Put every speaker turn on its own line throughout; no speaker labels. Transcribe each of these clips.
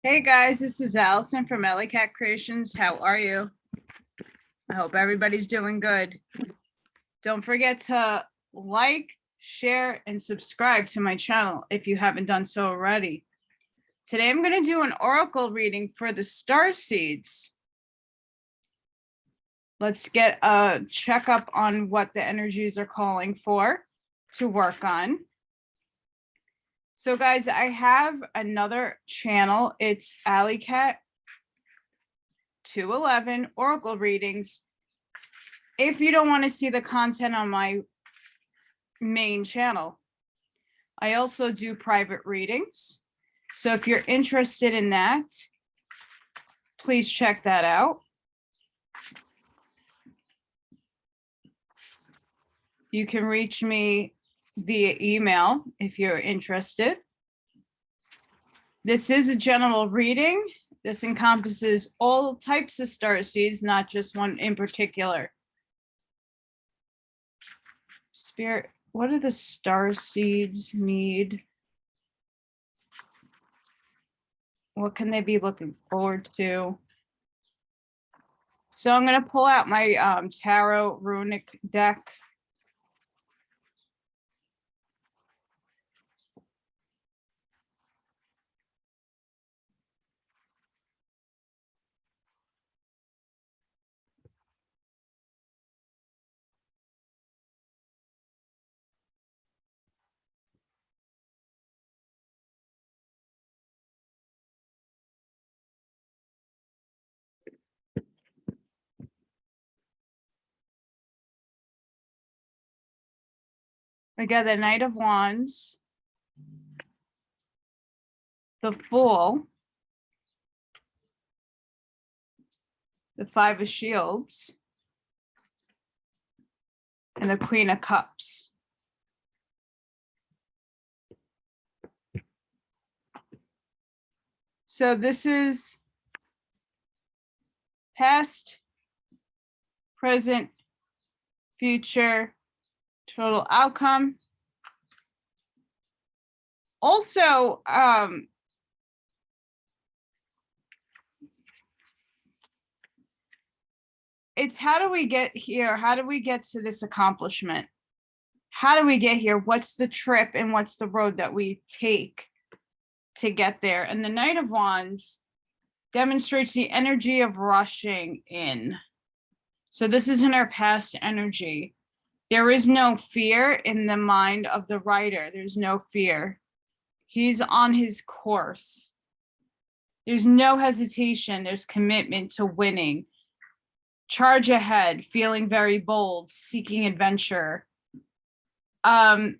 Hey guys, this is Allison from Allykatkreations. How are you? I hope everybody's doing good. Don't forget to like, share, and subscribe to my channel if you haven't done so already. Today I'm going to do an oracle reading for the star seeds. Let's get a checkup on what the energies are calling for to work on. So guys, I have another channel. It's Allykat211 oracle readings. If you don't want to see the content on my main channel, I also do private readings. So if you're interested in that, please check that out. You can reach me via email if you're interested. This is a general reading. This encompasses all types of star seeds, not just one in particular. Spirit, what do the star seeds need? What can they be looking forward to? So I'm going to pull out my tarot runic deck. We got the Knight of Wands, the Fool, the Five of Shields, and the Queen of Cups. So this is past, present, future, total outcome. Also, it's how do we get here? How do we get to this accomplishment? How do we get here? What's the trip and what's the road that we take to get there? And the Knight of Wands demonstrates the energy of rushing in. So this is in our past energy. There is no fear in the mind of the writer. There's no fear. He's on his course. There's no hesitation. There's commitment to winning. Charge ahead, feeling very bold, seeking adventure. So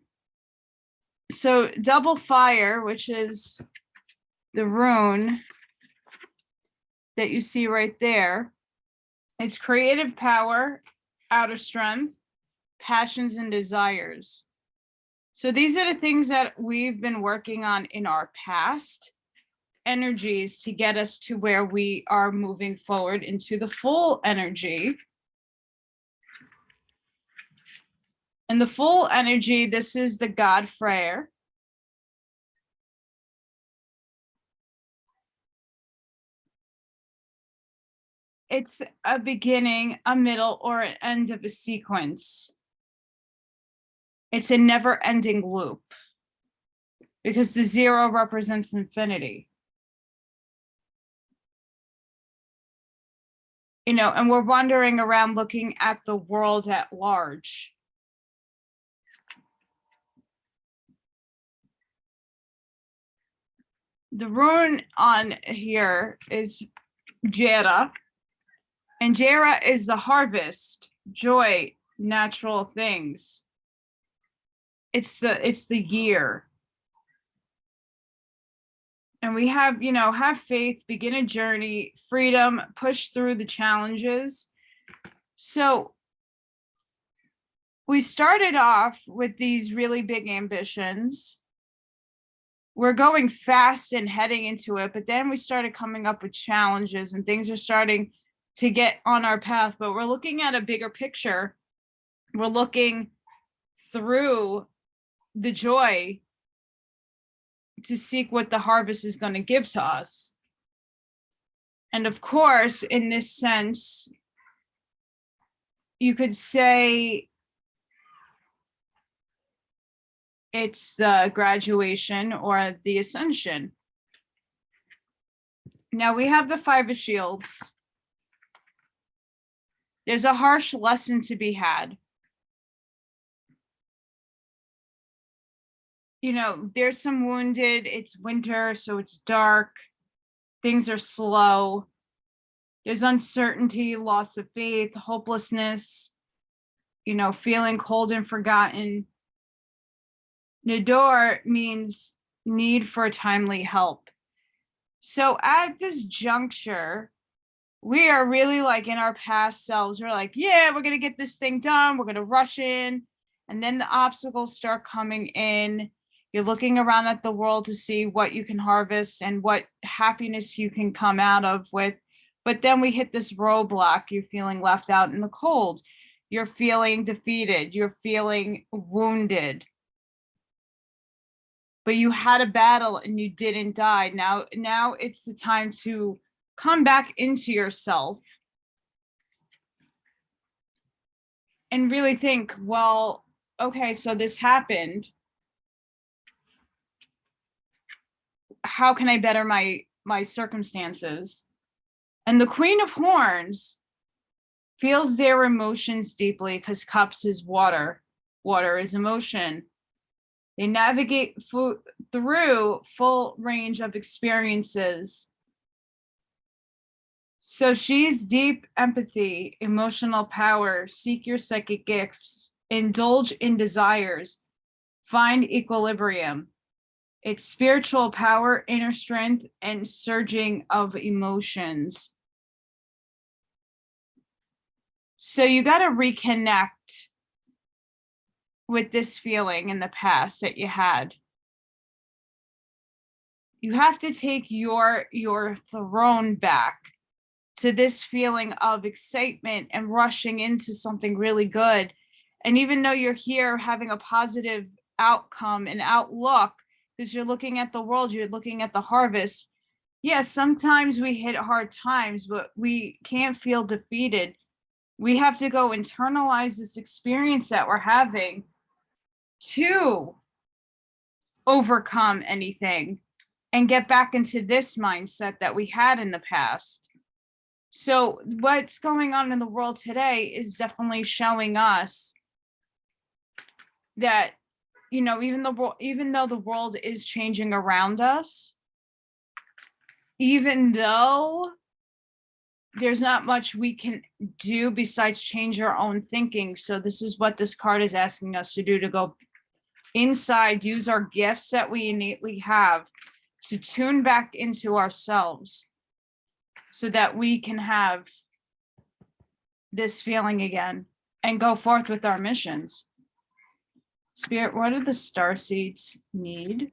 double fire, which is the rune that you see right there, it's creative power, outer strength, passions, and desires. So these are the things that we've been working on in our past energies to get us to where we are moving forward into the full energy. And the full energy, this is the God Freyr. It's a beginning, a middle, or an end of a sequence. It's a never-ending loop because the zero represents infinity. You know, and we're wandering around looking at the world at large. The rune on here is Jera, and Jera is the harvest, joy, natural things. It's the year. And we have, you know, have faith, begin a journey, freedom, push through the challenges. So we started off with these really big ambitions. We're going fast and heading into it, but then we started coming up with challenges and things are starting to get on our path, but we're looking at a bigger picture. We're looking through the joy to seek what the harvest is going to give to us. And of course, in this sense, you could say it's the graduation or the ascension. Now we have the Five of Shields. There's a harsh lesson to be had. You know, there's some wounded, it's winter, so it's dark. Things are slow. There's uncertainty, loss of faith, hopelessness, you know, feeling cold and forgotten. Nador means need for timely help. So at this juncture, we are really like in our past selves. We're like, yeah, we're going to get this thing done. We're going to rush in. And then the obstacles start coming in. You're looking around at the world to see what you can harvest and what happiness you can come out of with. But then we hit this roadblock. You're feeling left out in the cold. You're feeling defeated. You're feeling wounded. But you had a battle and you didn't die. Now it's the time to come back into yourself and really think, well, okay, so this happened. How can I better my circumstances? And the Queen of Horns feels their emotions deeply because cups is water. Water is emotion. They navigate through full range of experiences. So she's deep empathy, emotional power, seek your psychic gifts, indulge in desires, find equilibrium. It's spiritual power, inner strength, and surging of emotions. So you got to reconnect with this feeling in the past that you had. You have to take your throne back to this feeling of excitement and rushing into something really good. And even though you're here having a positive outcome and outlook, because you're looking at the world, you're looking at the harvest. Yes, sometimes we hit hard times, but we can't feel defeated. We have to go internalize this experience that we're having to overcome anything and get back into this mindset that we had in the past. So what's going on in the world today is definitely showing us that, you know, even though the world is changing around us, even though there's not much we can do besides change our own thinking. So this is what this card is asking us to do, to go inside, use our gifts that we innately have to tune back into ourselves so that we can have this feeling again and go forth with our missions. Spirit, what do the star seeds need?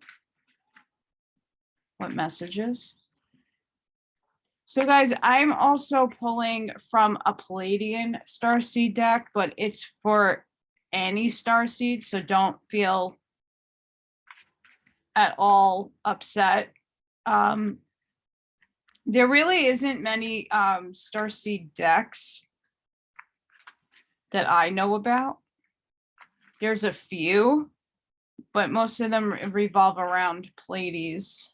What messages? So guys, I'm also pulling from a Palladian starseed deck, but it's for any starseed, so don't feel at all upset. There really isn't many starseed decks that I know about. There's a few, but most of them revolve around Pleiades.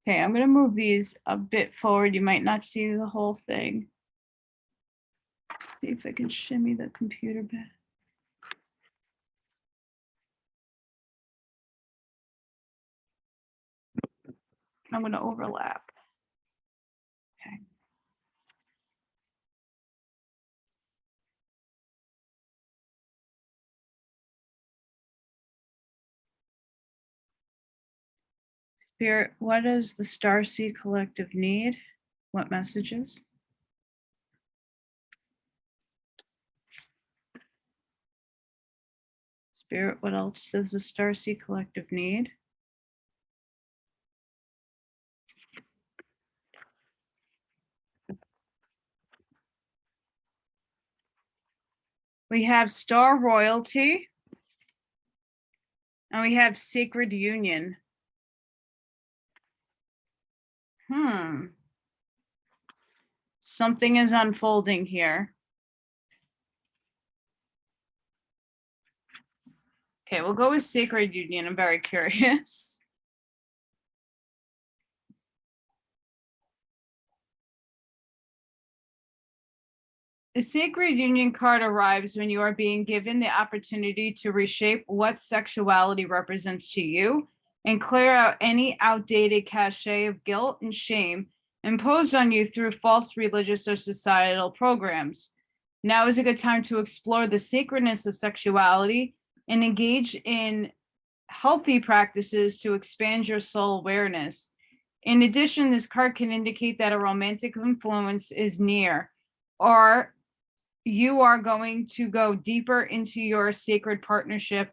Okay, I'm going to move these a bit forward. You might not see the whole thing. See if I can shimmy the computer back. I'm going to overlap. Okay. Spirit, what does the Starseed Collective need? What messages? Spirit, what else does the Starseed Collective need? We have Star Royalty. And we have sacred union. Something is unfolding here. Okay, we'll go with sacred union. I'm very curious. The sacred union card arrives when you are being given the opportunity to reshape what sexuality represents to you and clear out any outdated cachet of guilt and shame imposed on you through false religious or societal programs. Now is a good time to explore the sacredness of sexuality and engage in healthy practices to expand your soul awareness. In addition, this card can indicate that a romantic influence is near, or you are going to go deeper into your sacred partnership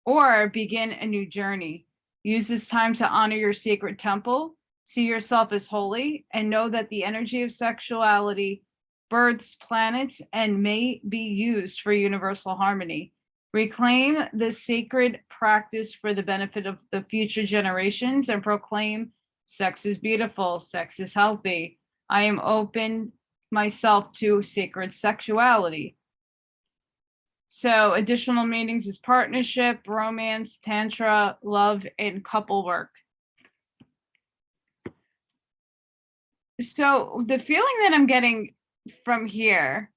or begin a new journey. Use this time to honor your sacred temple, see yourself as holy, and know that the energy of sexuality births planets and may be used for universal harmony. Reclaim the sacred practice for the benefit of the future generations and proclaim sex is beautiful, sex is healthy. I am open myself to sacred sexuality. So additional meanings is partnership, romance, tantra, love, and couple work. So the feeling that I'm getting from here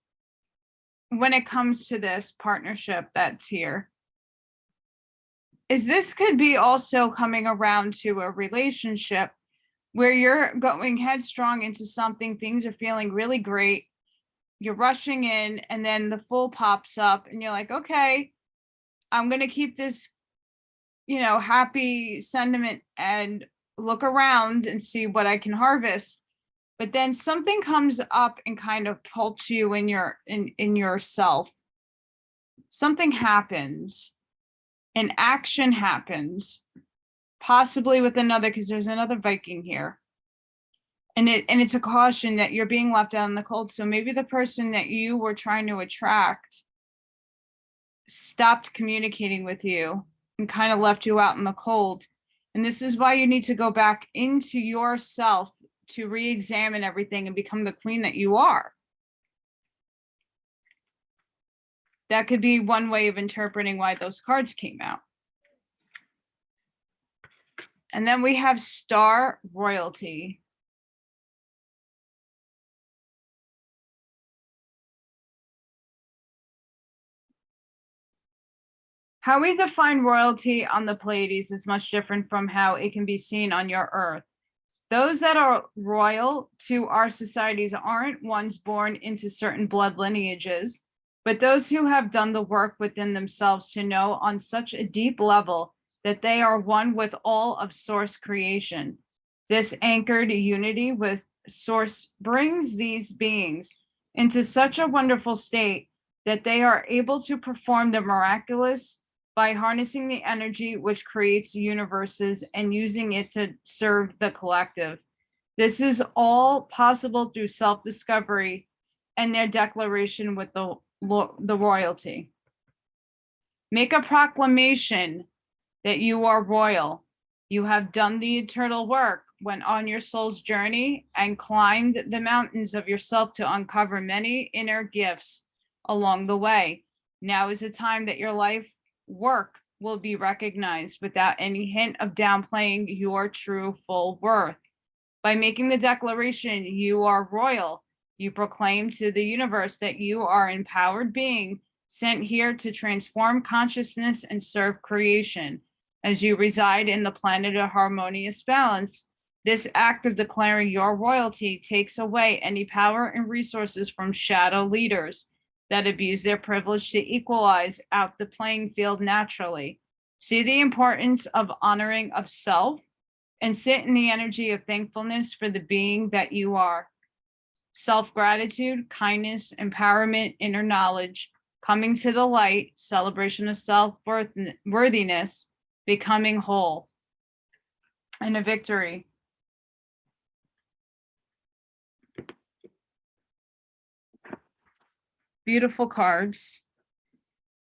when it comes to this partnership that's here is this could be also coming around to a relationship where you're going headstrong into something, things are feeling really great, you're rushing in, and then the fool pops up and you're like, okay, I'm going to keep this, happy sentiment and look around and see what I can harvest. But then something comes up and kind of pulls you in yourself. Something happens, an action happens, possibly with another, because there's another Viking here. And it's a caution that you're being left out in the cold. So maybe the person that you were trying to attract stopped communicating with you and kind of left you out in the cold. And this is why you need to go back into yourself to re-examine everything and become the queen that you are. That could be one way of interpreting why those cards came out. And then we have Star Royalty. How we define royalty on the Pleiades is much different from how it can be seen on your Earth. Those that are royal to our societies aren't ones born into certain blood lineages, but those who have done the work within themselves to know on such a deep level that they are one with all of Source creation. This anchored unity with Source brings these beings into such a wonderful state that they are able to perform the miraculous by harnessing the energy which creates universes and using it to serve the collective. This is all possible through self-discovery and their declaration with the royalty. Make a proclamation that you are royal. You have done the eternal work, went on your soul's journey, and climbed the mountains of yourself to uncover many inner gifts along the way. Now is the time that your life work will be recognized without any hint of downplaying your true full worth. By making the declaration, you are royal, you proclaim to the universe that you are an empowered being sent here to transform consciousness and serve creation. As you reside in the planet of harmonious balance, this act of declaring your royalty takes away any power and resources from shadow leaders that abuse their privilege to equalize out the playing field naturally. See the importance of honoring of self and sit in the energy of thankfulness for the being that you are. Self-gratitude, kindness, empowerment, inner knowledge, coming to the light, celebration of self-worthiness, becoming whole, and a victory. Beautiful cards.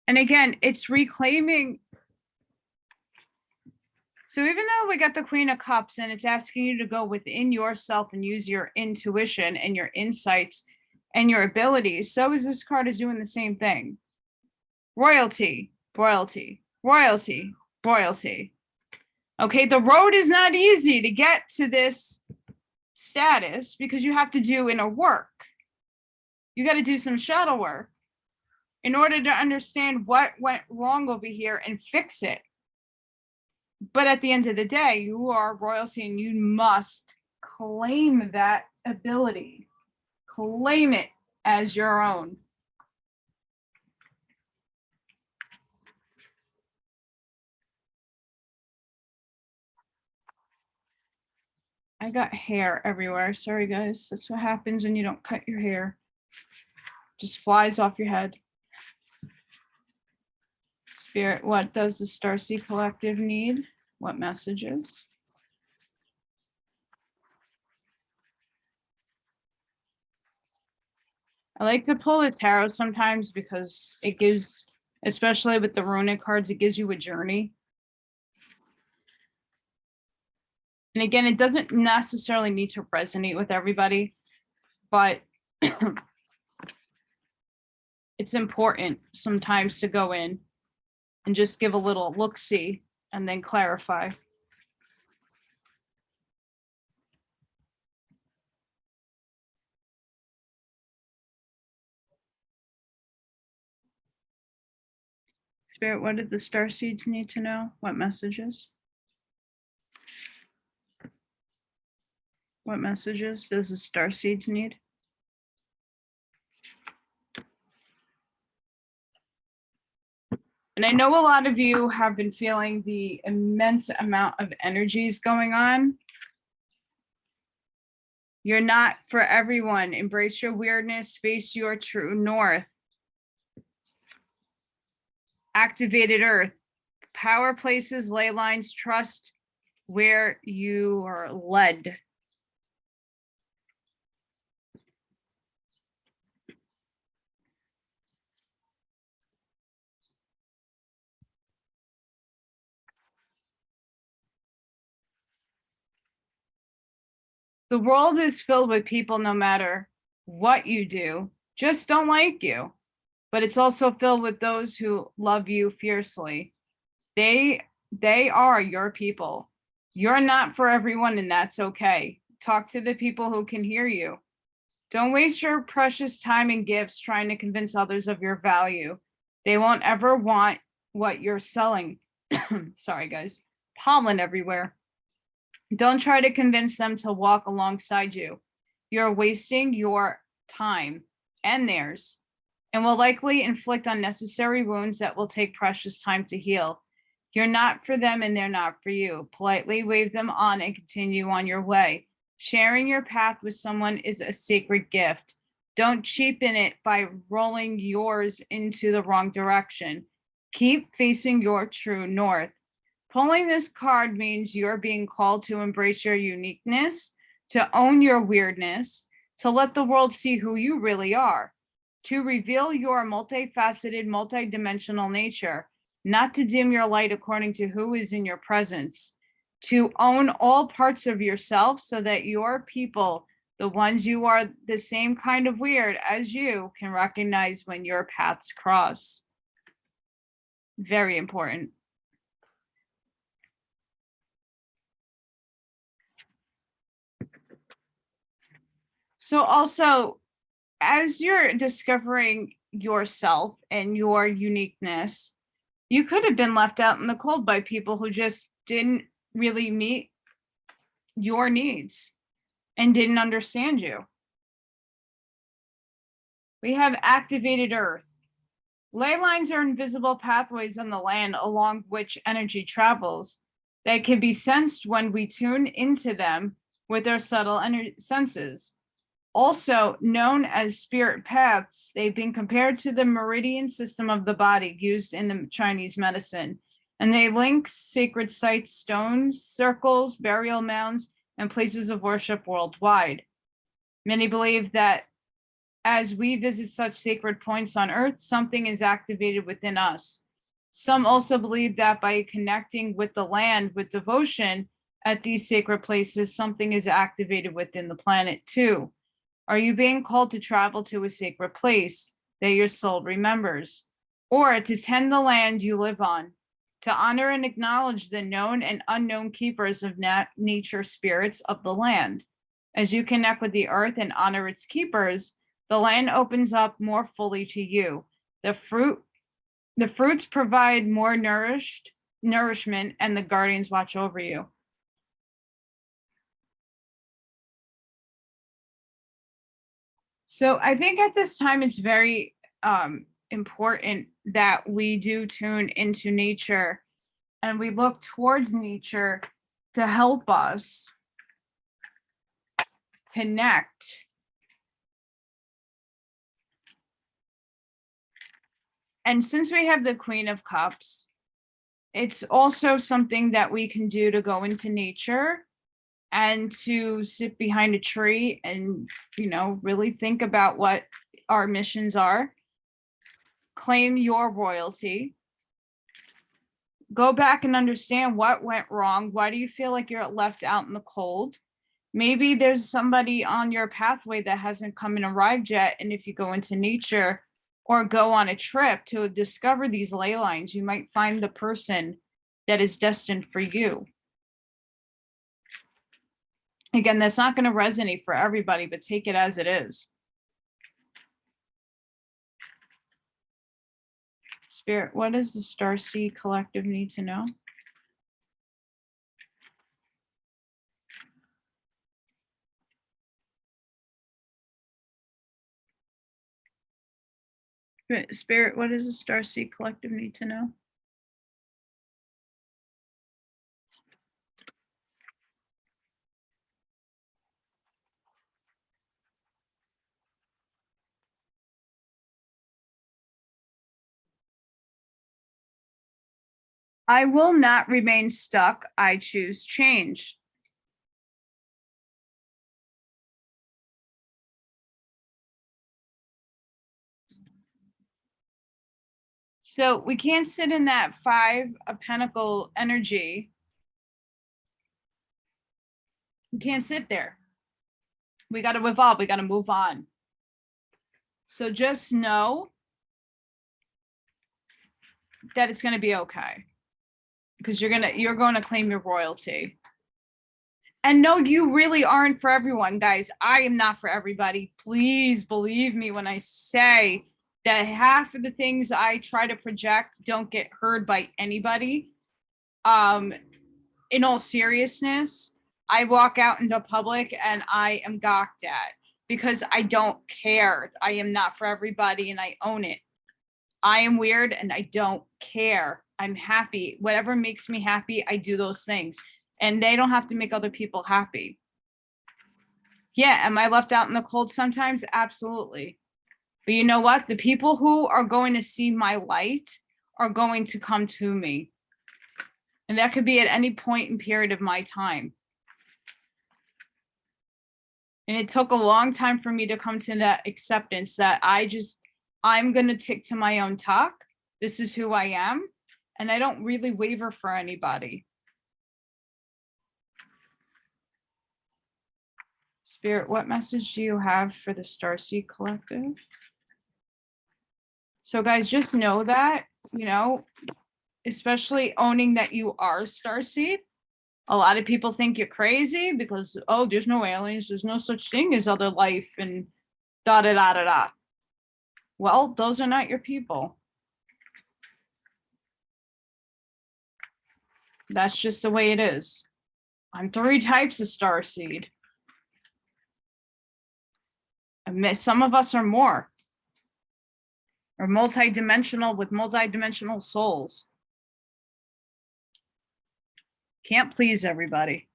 And again, it's reclaiming So even though we got the Queen of Cups and it's asking you to go within yourself and use your intuition and your insights and your abilities, so is this card is doing the same thing. Royalty, royalty, royalty, royalty. Okay, the road is not easy to get to this status because you have to do inner work. You got to do some shadow work in order to understand what went wrong over here and fix it. But at the end of the day, you are royalty and you must claim that ability. Claim it as your own. I got hair everywhere. Sorry, guys. That's what happens when you don't cut your hair. Just flies off your head. Spirit, what does the Starseed Collective need? What messages? I like to pull the tarot sometimes because it gives, especially with the runic cards, it gives you a journey. And again, it doesn't necessarily need to resonate with everybody, but it's important sometimes to go in and just give a little look-see and then clarify. Spirit, what did the starseeds need to know? What messages? What messages does the starseeds need? And I know a lot of you have been feeling the immense amount of energies going on. You're not for everyone. Embrace your weirdness, face your true north. Activated earth, power places, ley lines, trust where you are led. The world is filled with people, no matter what you do, just don't like you. But it's also filled with those who love you fiercely. They are your people. You're not for everyone, and that's okay. Talk to the people who can hear you. Don't waste your precious time and gifts trying to convince others of your value. They won't ever want what you're selling. Sorry, guys. Pollen everywhere. Don't try to convince them to walk alongside you. You're wasting your time and theirs, and will likely inflict unnecessary wounds that will take precious time to heal. You're not for them and they're not for you. Politely wave them on and continue on your way. Sharing your path with someone is a sacred gift. Don't cheapen it by rolling yours into the wrong direction. Keep facing your true north. Pulling this card means you're being called to embrace your uniqueness, to own your weirdness, to let the world see who you really are, to reveal your multifaceted, multidimensional nature, not to dim your light according to who is in your presence, to own all parts of yourself so that your people, the ones you are the same kind of weird as you, can recognize when your paths cross. Very important. So also, as you're discovering yourself and your uniqueness, you could have been left out in the cold by people who just didn't really meet your needs and didn't understand you. We have activated earth. Ley lines are invisible pathways on the land along which energy travels that can be sensed when we tune into them with our subtle senses. Also known as spirit paths, they've been compared to the meridian system of the body used in the Chinese medicine, and they link sacred sites, stones, circles, burial mounds, and places of worship worldwide. Many believe that as we visit such sacred points on earth, something is activated within us. Some also believe that by connecting with the land with devotion at these sacred places, something is activated within the planet too. Are you being called to travel to a sacred place that your soul remembers, or to tend the land you live on, to honor and acknowledge the known and unknown keepers of nature spirits of the land? As you connect with the earth and honor its keepers, the land opens up more fully to you. The fruits provide more nourishment, and the guardians watch over you. So I think at this time it's very important that we do tune into nature and we look towards nature to help us connect. And since we have the Queen of Cups, it's also something that we can do to go into nature and to sit behind a tree and, really think about what our missions are. Claim your royalty. Go back and understand what went wrong. Why do you feel like you're left out in the cold? Maybe there's somebody on your pathway that hasn't come and arrived yet. And if you go into nature or go on a trip to discover these ley lines, you might find the person that is destined for you. Again, that's not going to resonate for everybody, but take it as it is. Spirit, what does the Starseed Collective need to know? Spirit, what does the Starseed Collective need to know? I will not remain stuck. I choose change. So we can't sit in that 5 of Pentacle energy. We can't sit there. We got to evolve. We got to move on. So just know that it's going to be okay, because you're going to claim your royalty. And no, you really aren't for everyone, guys. I am not for everybody. Please believe me when I say that half of the things I try to project don't get heard by anybody. In all seriousness, I walk out into public and I am gawked at because I don't care. I am not for everybody and I own it. I am weird and I don't care. I'm happy. Whatever makes me happy, I do those things. And they don't have to make other people happy. Yeah, am I left out in the cold sometimes? Absolutely. But you know what? The people who are going to see my light are going to come to me. And that could be at any point and period of my time. And it took a long time for me to come to that acceptance that I'm going to tick to my own talk. This is who I am. And I don't really waver for anybody. Spirit, what message do you have for the Starseed Collective? So guys, just know that, especially owning that you are Starseed. A lot of people think you're crazy because, oh, there's no aliens. There's no such thing as other life and da-da-da-da-da. Well, those are not your people. That's just the way it is. I'm 3 types of Starseed. Some of us are more. Or multidimensional with multidimensional souls. Can't please everybody.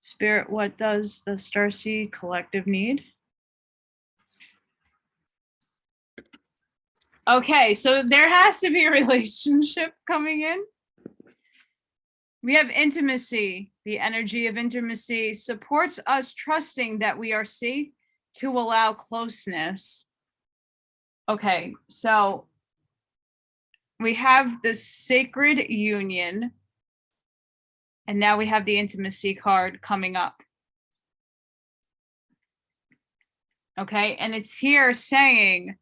Spirit, what does the Starseed Collective need? Okay, so there has to be a relationship coming in. We have intimacy. The energy of intimacy supports us trusting that we are safe to allow closeness. Okay, so we have the sacred union, and now we have the intimacy card coming up. Okay, and it's here saying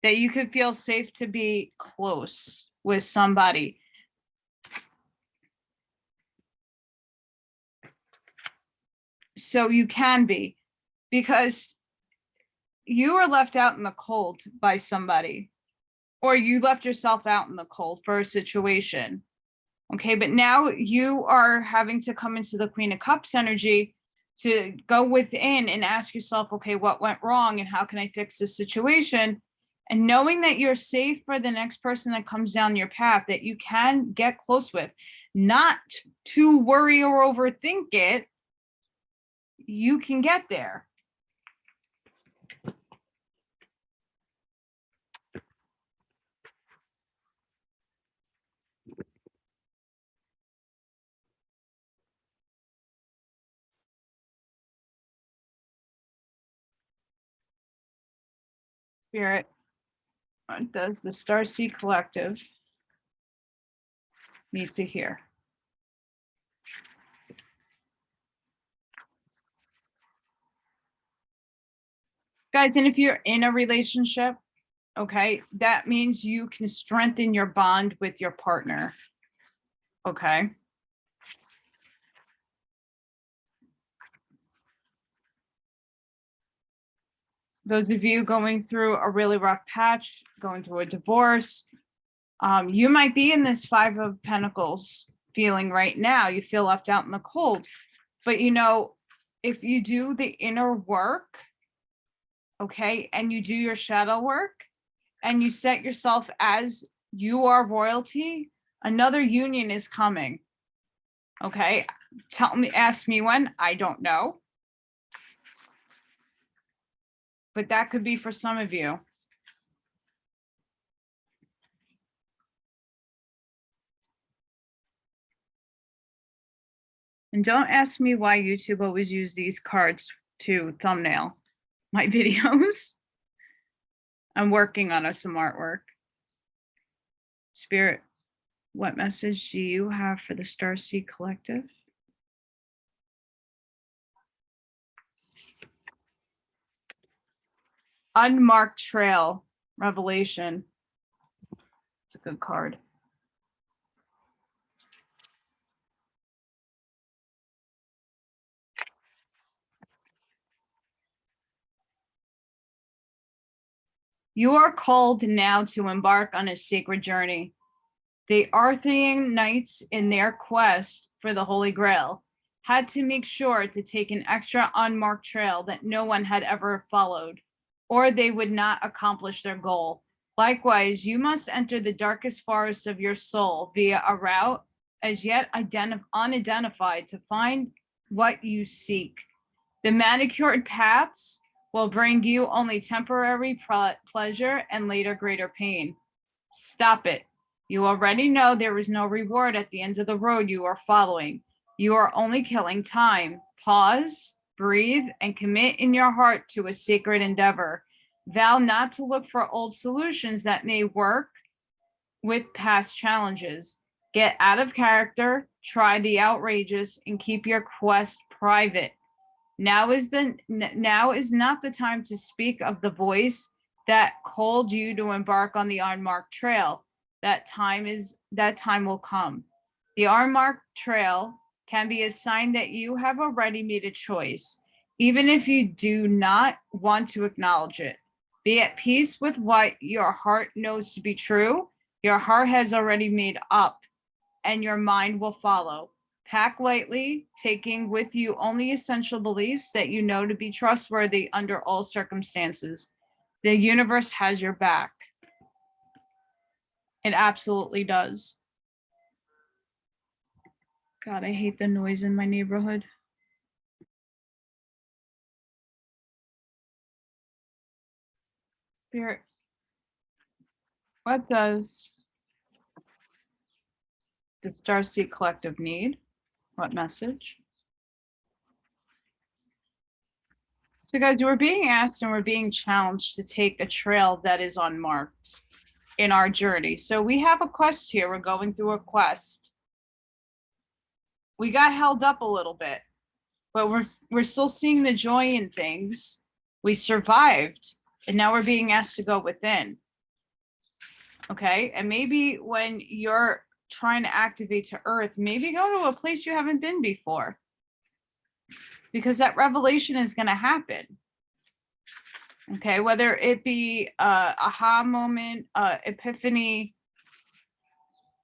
that you could feel safe to be close with somebody. So you can be, because you were left out in the cold by somebody, or you left yourself out in the cold for a situation. Okay, but now you are having to come into the Queen of Cups energy to go within and ask yourself, okay, what went wrong and how can I fix this situation? And knowing that you're safe for the next person that comes down your path that you can get close with, not to worry or overthink it, you can get there. Spirit, what does the Starseed Collective need to hear? Guys, and if you're in a relationship, okay, that means you can strengthen your bond with your partner. Okay. Those of you going through a really rough patch, going through a divorce, you might be in this Five of Pentacles feeling right now. You feel left out in the cold. But you know, if you do the inner work, okay, and you do your shadow work, and you set yourself as you are royalty, another union is coming. Okay, ask me when, I don't know. But that could be for some of you. And don't ask me why YouTube always use these cards to thumbnail my videos. I'm working on some artwork. Spirit, what message do you have for the Starseed Collective? Unmarked Trail, Revelation. It's a good card. You are called now to embark on a sacred journey. The Arthurian knights, in their quest for the Holy Grail, had to make sure to take an extra unmarked trail that no one had ever followed, or they would not accomplish their goal. Likewise, you must enter the darkest forest of your soul via a route as yet unidentified to find what you seek. The manicured paths will bring you only temporary pleasure and later greater pain. Stop it. You already know there is no reward at the end of the road you are following. You are only killing time. Pause, breathe, and commit in your heart to a sacred endeavor. Vow not to look for old solutions that may work with past challenges. Get out of character, try the outrageous, and keep your quest private. Now is not the time to speak of the voice that called you to embark on the unmarked trail. That time will come. The unmarked trail can be a sign that you have already made a choice, even if you do not want to acknowledge it. Be at peace with what your heart knows to be true. Your heart has already made up, and your mind will follow. Pack lightly, taking with you only essential beliefs that you know to be trustworthy under all circumstances. The universe has your back. It absolutely does. God, I hate the noise in my neighborhood. Spirit, what does the Starseed Collective need? What message? So guys, we're being asked and we're being challenged to take a trail that is unmarked. in our journey. So we have a quest here. We're going through a quest. We got held up a little bit, but we're still seeing the joy in things. We survived, and now we're being asked to go within. Okay, and maybe when you're trying to activate to Earth, maybe go to a place you haven't been before, because that revelation is going to happen. Okay, whether it be a aha moment, epiphany,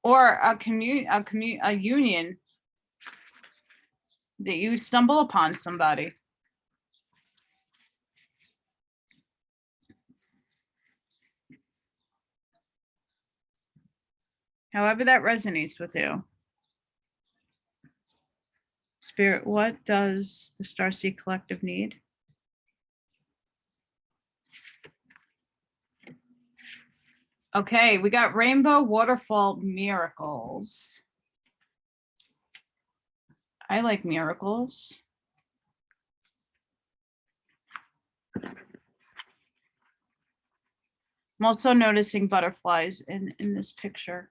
or a union that you stumble upon somebody. However that resonates with you. Spirit, what does the Starseed Collective need? Okay, we got Rainbow Waterfall Miracles. I like miracles. I'm also noticing butterflies in this picture.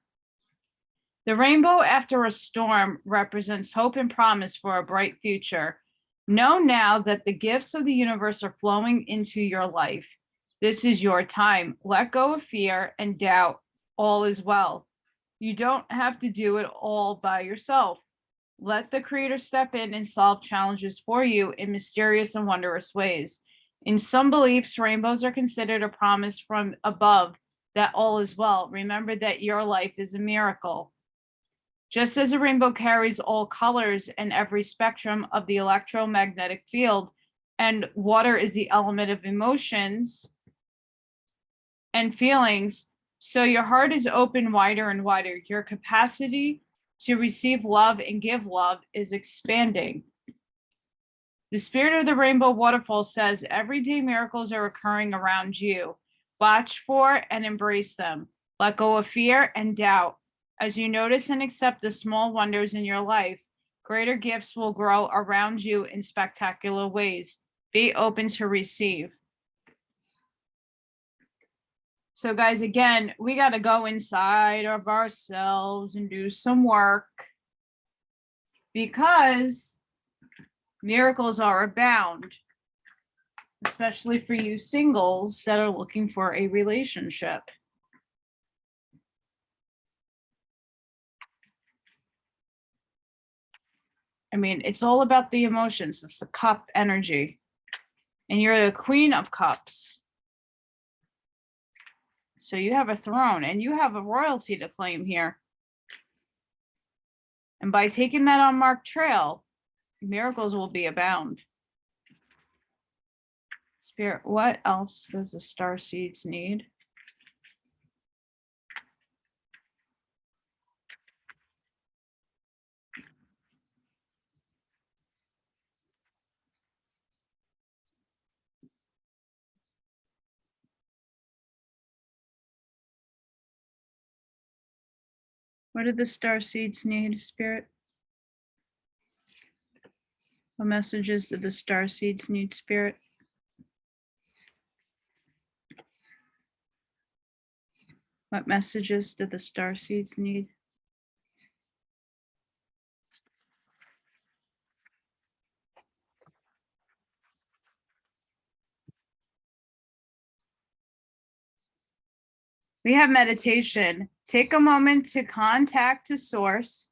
The rainbow after a storm represents hope and promise for a bright future. Know now that the gifts of the universe are flowing into your life. This is your time. Let go of fear and doubt. All is well. You don't have to do it all by yourself. Let the Creator step in and solve challenges for you in mysterious and wondrous ways. In some beliefs, rainbows are considered a promise from above that all is well. Remember that your life is a miracle. Just as a rainbow carries all colors and every spectrum of the electromagnetic field, and water is the element of emotions and feelings, so your heart is open wider and wider. Your capacity to receive love and give love is expanding. The spirit of the rainbow waterfall says everyday miracles are occurring around you. Watch for and embrace them. Let go of fear and doubt. As you notice and accept the small wonders in your life, greater gifts will grow around you in spectacular ways. Be open to receive. So guys, again, we got to go inside of ourselves and do some work, because miracles are abound, especially for you singles that are looking for a relationship. I mean, it's all about the emotions. It's the cup energy. And you're the Queen of Cups. So you have a throne and you have a royalty to claim here. And by taking that unmarked trail, miracles will be abound. Spirit, what else does the star seeds need? What do the star seeds need, Spirit? What messages do the star seeds need, Spirit? What messages do the star seeds need? We have meditation. Take a moment to connect to source,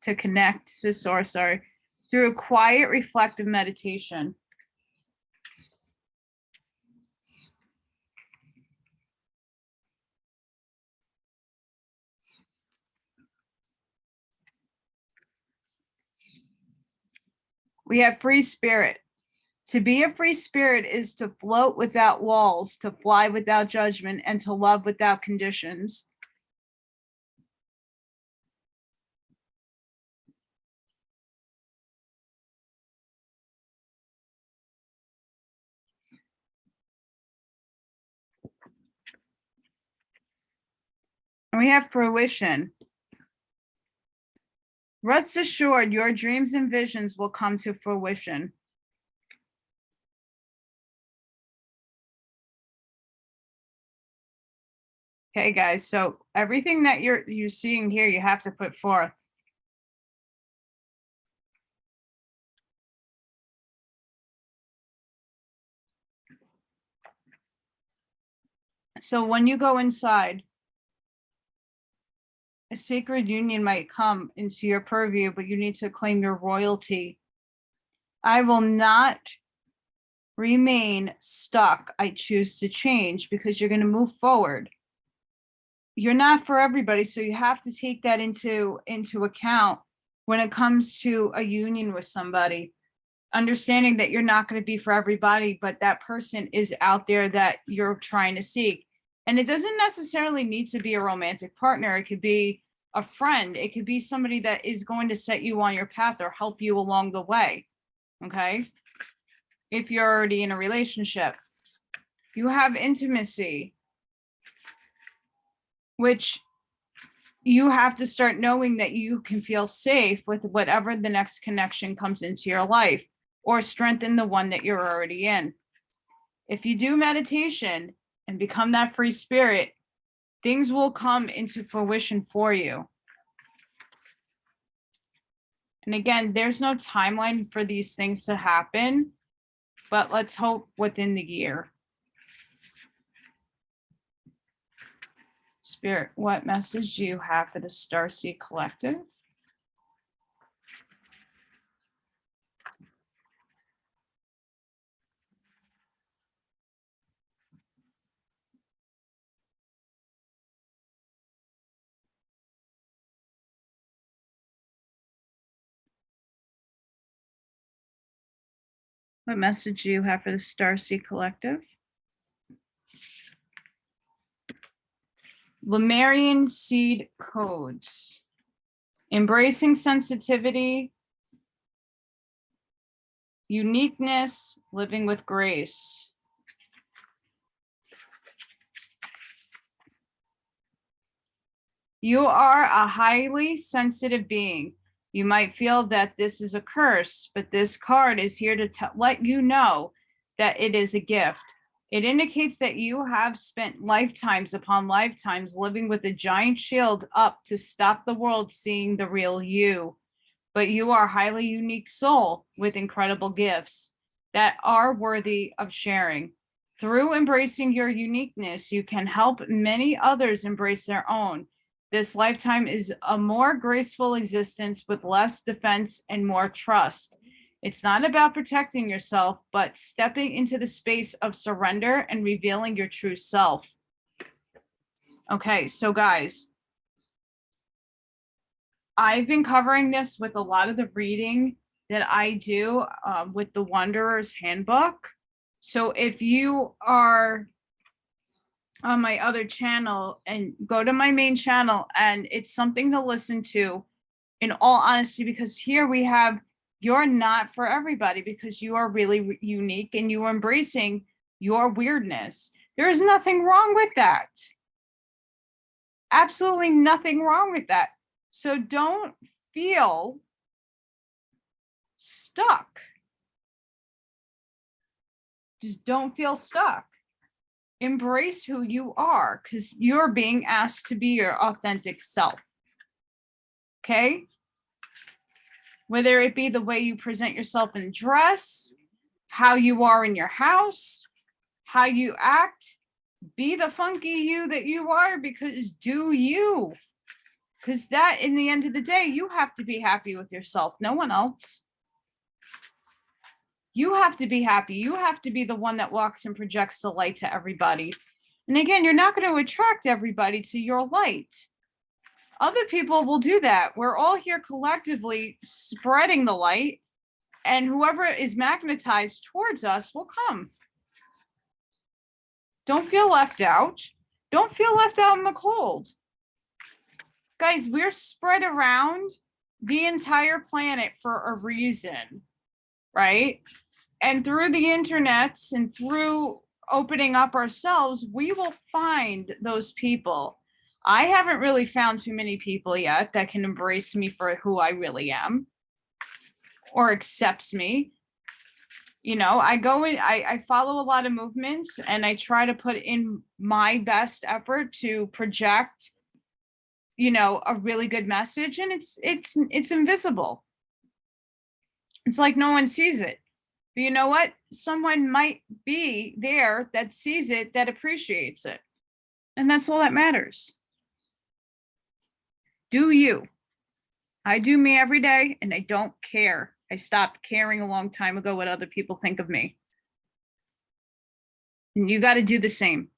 through a quiet, reflective meditation. We have free spirit. To be a free spirit is to float without walls, to fly without judgment, and to love without conditions. And we have fruition. Rest assured, your dreams and visions will come to fruition. Okay, guys, so everything that you're seeing here, you have to put forth. So when you go inside, a sacred union might come into your purview, but you need to claim your royalty. I will not remain stuck. I choose to change, because you're going to move forward. You're not for everybody, so you have to take that into account when it comes to a union with somebody. Understanding that you're not going to be for everybody, but that person is out there that you're trying to seek. And it doesn't necessarily need to be a romantic partner. It could be a friend. It could be somebody that is going to set you on your path or help you along the way. Okay. If you're already in a relationship, you have intimacy, which you have to start knowing that you can feel safe with whatever the next connection comes into your life, or strengthen the one that you're already in. If you do meditation and become that free spirit, things will come into fruition for you. And again, there's no timeline for these things to happen, but let's hope within the year. Spirit, what message do you have for the Starseed Collective? What message do you have for the Starseed Collective? Lemurian seed codes. Embracing sensitivity, uniqueness, living with grace. You are a highly sensitive being. You might feel that this is a curse, but this card is here to let you know that it is a gift. It indicates that you have spent lifetimes upon lifetimes living with a giant shield up to stop the world seeing the real you. But you are a highly unique soul with incredible gifts that are worthy of sharing. Through embracing your uniqueness, you can help many others embrace their own. This lifetime is a more graceful existence with less defense and more trust. It's not about protecting yourself, but stepping into the space of surrender and revealing your true self. Okay, so guys, I've been covering this with a lot of the reading that I do with the Wanderer's Handbook. So if you are on my other channel, and go to my main channel, and it's something to listen to in all honesty, because here we have, you're not for everybody, because you are really unique and you are embracing your weirdness. There is nothing wrong with that. Absolutely nothing wrong with that. So don't feel stuck. Just don't feel stuck. Embrace who you are, because you're being asked to be your authentic self. Okay? Whether it be the way you present yourself in dress, how you are in your house, how you act, be the funky you that you are, because do you. Because that, in the end of the day, you have to be happy with yourself, no one else. You have to be happy. You have to be the one that walks and projects the light to everybody. And again, you're not going to attract everybody to your light. Other people will do that. We're all here collectively spreading the light, and whoever is magnetized towards us will come. Don't feel left out. Don't feel left out in the cold. Guys, we're spread around the entire planet for a reason, right? And through the internet and through opening up ourselves, we will find those people. I haven't really found too many people yet that can embrace me for who I really am or accepts me. I follow a lot of movements and I try to put in my best effort to project, a really good message, and it's invisible. It's like no one sees it. But you know what? Someone might be there that sees it, that appreciates it. And that's all that matters. Do you? I do me every day, and I don't care. I stopped caring a long time ago what other people think of me. And you got to do the same.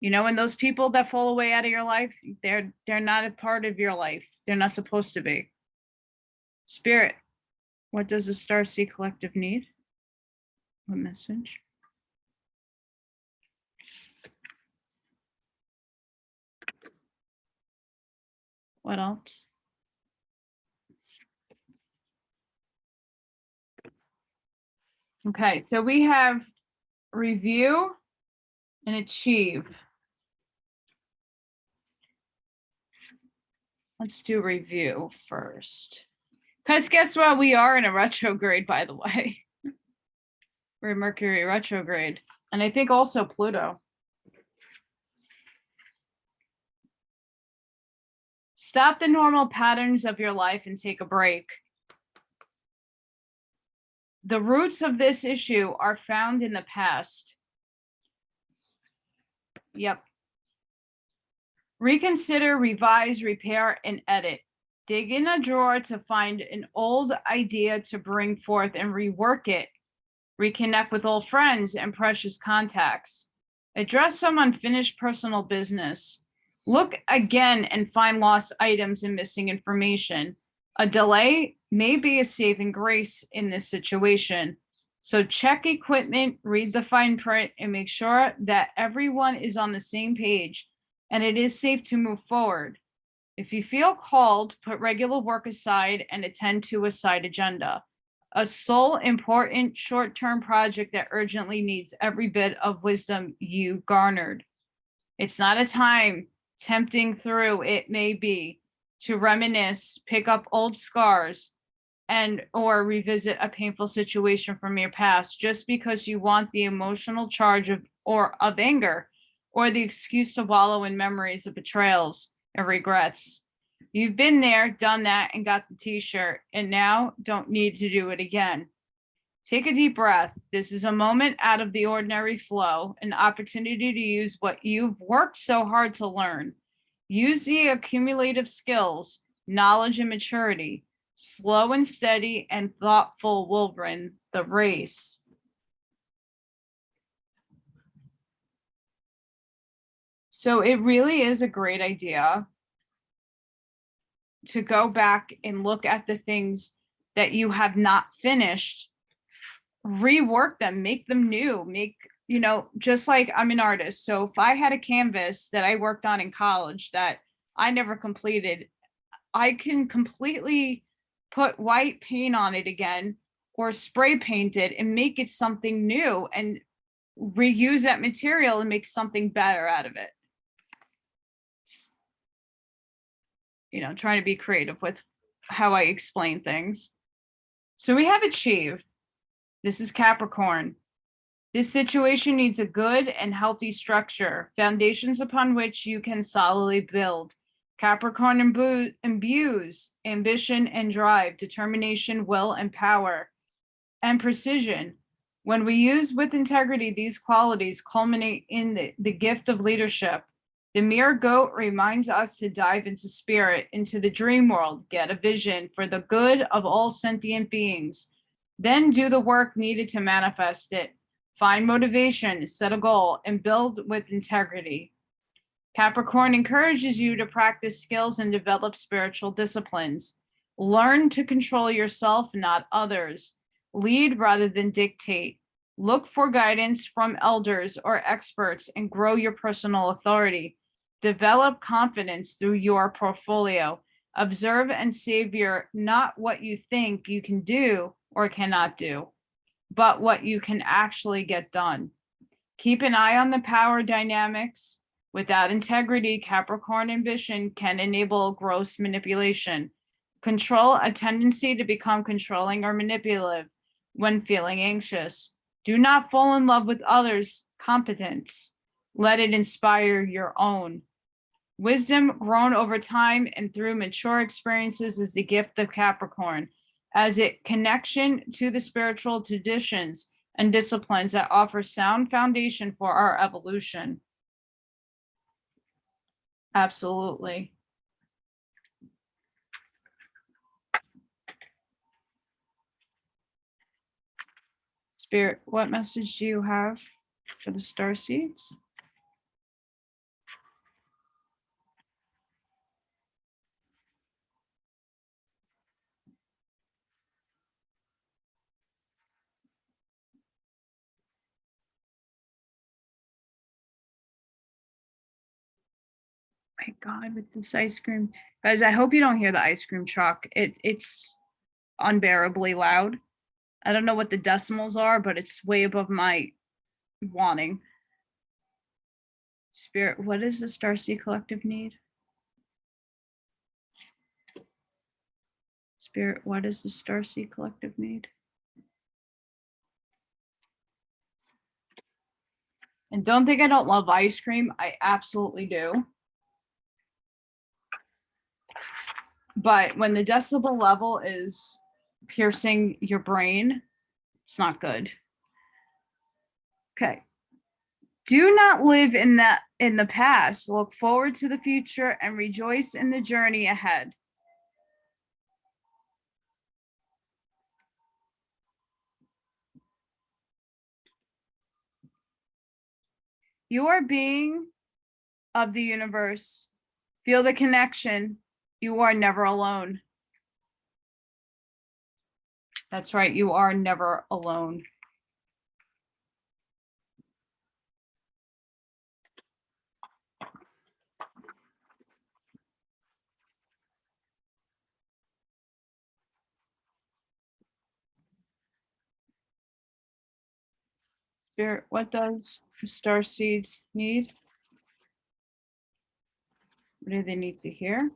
And those people that fall away out of your life, they're not a part of your life. They're not supposed to be. Spirit, what does the Starseed Collective need? What message? What else? Okay, so we have review and achieve. Let's do review first. Because guess what? We are in a retrograde, by the way. We're in Mercury retrograde. And I think also Pluto. Stop the normal patterns of your life and take a break. The roots of this issue are found in the past. Yep. Reconsider, revise, repair, and edit. Dig in a drawer to find an old idea to bring forth and rework it. Reconnect with old friends and precious contacts. Address some unfinished personal business. Look again and find lost items and missing information. A delay may be a saving grace in this situation. So check equipment, read the fine print, and make sure that everyone is on the same page and it is safe to move forward. If you feel called, put regular work aside and attend to a side agenda. A sole important short-term project that urgently needs every bit of wisdom you garnered. It's not a time tempting through, it may be, to reminisce, pick up old scars, and or revisit a painful situation from your past just because you want the emotional charge of anger or the excuse to wallow in memories of betrayals and regrets. You've been there, done that, and got the t-shirt, and now don't need to do it again. Take a deep breath. This is a moment out of the ordinary flow, an opportunity to use what you've worked so hard to learn. Use the accumulative skills, knowledge, and maturity. Slow and steady and thoughtful will win the race. So it really is a great idea to go back and look at the things that you have not finished, rework them, make them new, just like I'm an artist. So if I had a canvas that I worked on in college that I never completed, I can completely put white paint on it again or spray paint it and make it something new and reuse that material and make something better out of it. Trying to be creative with how I explain things. So we have achieved. This is Capricorn. This situation needs a good and healthy structure, foundations upon which you can solidly build. Capricorn imbues ambition and drive, determination, will, and power, and precision. When we use with integrity, these qualities culminate in the gift of leadership. The mere goat reminds us to dive into spirit, into the dream world, get a vision for the good of all sentient beings. Then do the work needed to manifest it. Find motivation, set a goal, and build with integrity. Capricorn encourages you to practice skills and develop spiritual disciplines. Learn to control yourself, not others. Lead rather than dictate. Look for guidance from elders or experts and grow your personal authority. Develop confidence through your portfolio. Observe and savor not what you think you can do or cannot do, but what you can actually get done. Keep an eye on the power dynamics. Without integrity, Capricorn ambition can enable gross manipulation. Control, a tendency to become controlling or manipulative. when feeling anxious. Do not fall in love with others' competence. Let it inspire your own. Wisdom grown over time and through mature experiences is the gift of Capricorn, as it connection to the spiritual traditions and disciplines that offer sound foundation for our evolution. Absolutely. Spirit, what message do you have for the star seeds? My God, with this ice cream. Guys, I hope you don't hear the ice cream truck. It's unbearably loud. I don't know what the decimals are, but it's way above my wanting. Spirit, what does the Starseed Collective need? Spirit, what does the Starseed Collective need? And don't think I don't love ice cream. I absolutely do. But when the decibel level is piercing your brain, it's not good. Okay. Do not live in the past. Look forward to the future and rejoice in the journey ahead. You are being of the universe. Feel the connection. You are never alone. That's right. You are never alone. Spirit, what does the star seeds need? What do they need to hear?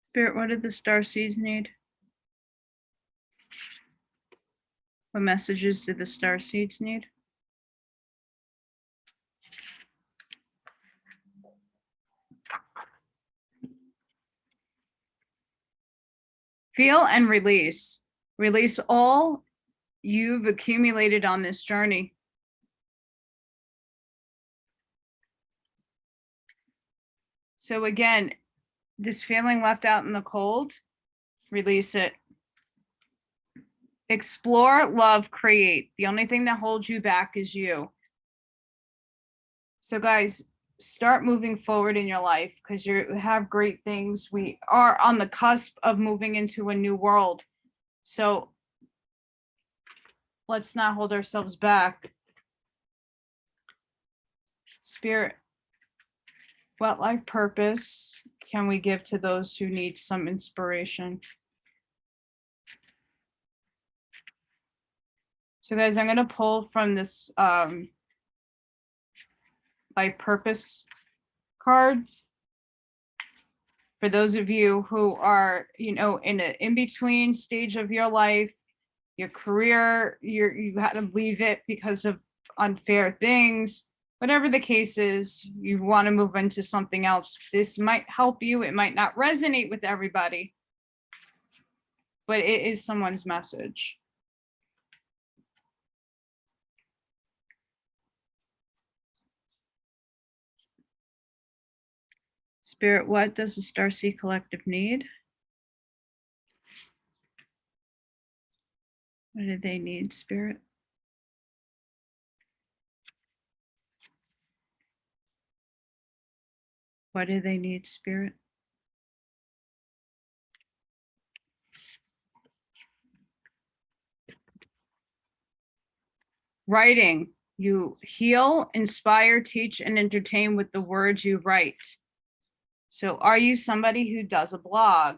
Spirit, what did the star seeds need? What messages did the star seeds need? Feel and release. Release all you've accumulated on this journey. So again, this feeling left out in the cold, release it. Explore, love, create. The only thing that holds you back is you. So guys, start moving forward in your life because you have great things. We are on the cusp of moving into a new world. So let's not hold ourselves back. Spirit, what life purpose can we give to those who need some inspiration? So guys, I'm going to pull from this life purpose cards. For those of you who are, in an in-between stage of your life, your career, you had to leave it because of unfair things, whatever the case is, you want to move into something else. This might help you. It might not resonate with everybody, but it is someone's message. Spirit, what does the Starseed Collective need? What do they need, Spirit? What do they need, Spirit? Writing. You heal, inspire, teach, and entertain with the words you write. So are you somebody who does a blog?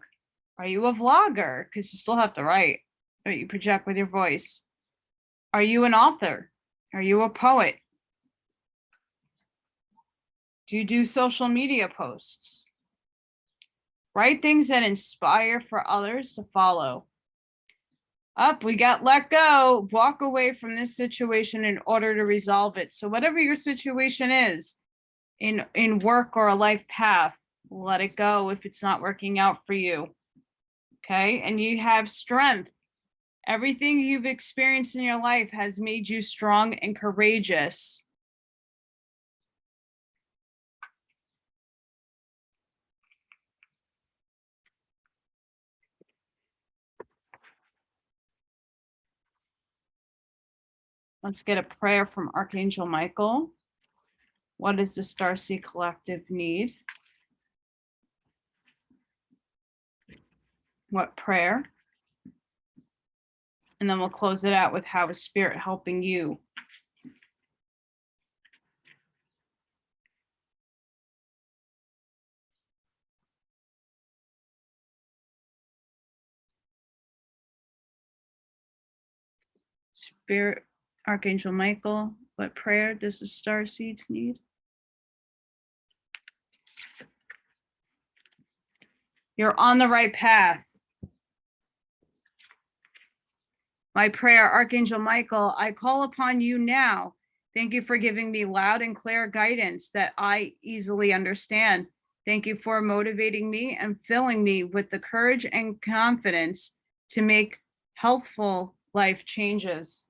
Are you a vlogger? Because you still have to write, but you project with your voice. Are you an author? Are you a poet? Do you do social media posts? Write things that inspire for others to follow. Up, we got let go. Walk away from this situation in order to resolve it. So whatever your situation is in work or a life path, let it go if it's not working out for you. Okay, and you have strength. Everything you've experienced in your life has made you strong and courageous. Let's get a prayer from Archangel Michael. What does the Starseed Collective need? What prayer? And then we'll close it out with how is Spirit helping you? Spirit, Archangel Michael, what prayer does the Starseeds need? You're on the right path. My prayer, Archangel Michael, I call upon you now. Thank you for giving me loud and clear guidance that I easily understand. Thank you for motivating me and filling me with the courage and confidence to make healthful life changes.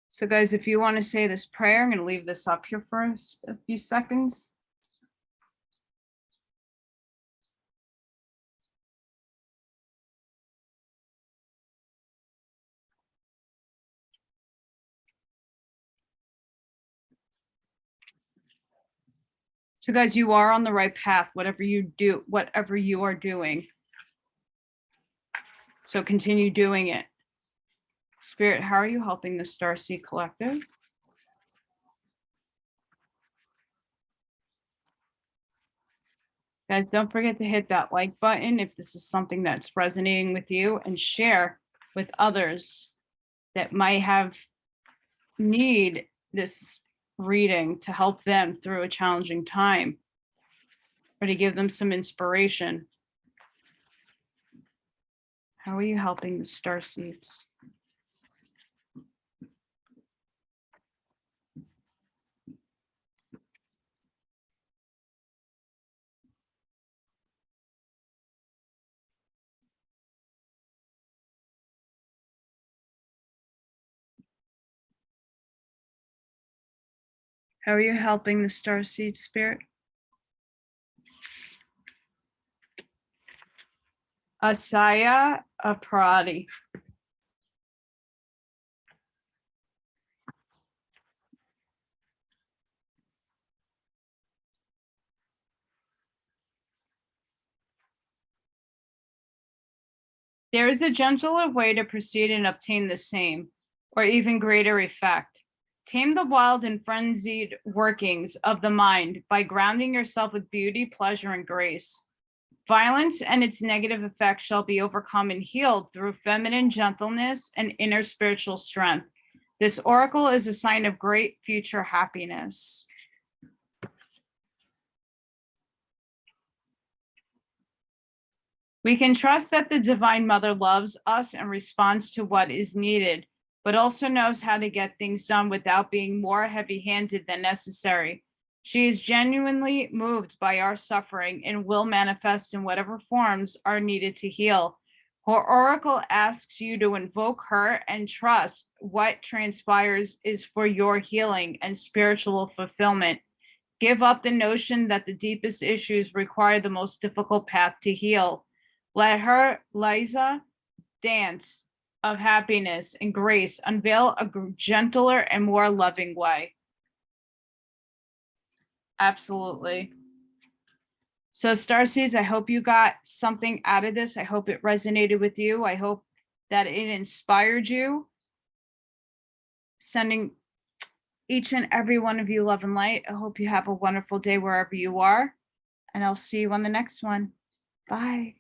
So guys, if you want to say this prayer, I'm going to leave this up here for a few seconds. So guys, you are on the right path, whatever you are doing. So continue doing it. Spirit, how are you helping the Starseed Collective? Guys, don't forget to hit that like button if this is something that's resonating with you, and share with others that might need this reading to help them through a challenging time or to give them some inspiration. How are you helping the Starseeds? How are you helping the Starseed, Spirit? Asaya Aprati. There is a gentler way to proceed and obtain the same, or even greater effect. Tame the wild and frenzied workings of the mind by grounding yourself with beauty, pleasure, and grace. Violence and its negative effects shall be overcome and healed through feminine gentleness and inner spiritual strength. This oracle is a sign of great future happiness. We can trust that the Divine Mother loves us and responds to what is needed, but also knows how to get things done without being more heavy-handed than necessary. She is genuinely moved by our suffering and will manifest in whatever forms are needed to heal. Her oracle asks you to invoke her and trust what transpires is for your healing and spiritual fulfillment. Give up the notion that the deepest issues require the most difficult path to heal. Let her, Liza, dance of happiness and grace unveil a gentler and more loving way. Absolutely. So Starseeds, I hope you got something out of this. I hope it resonated with you. I hope that it inspired you. Sending each and every one of you love and light. I hope you have a wonderful day wherever you are. And I'll see you on the next one. Bye.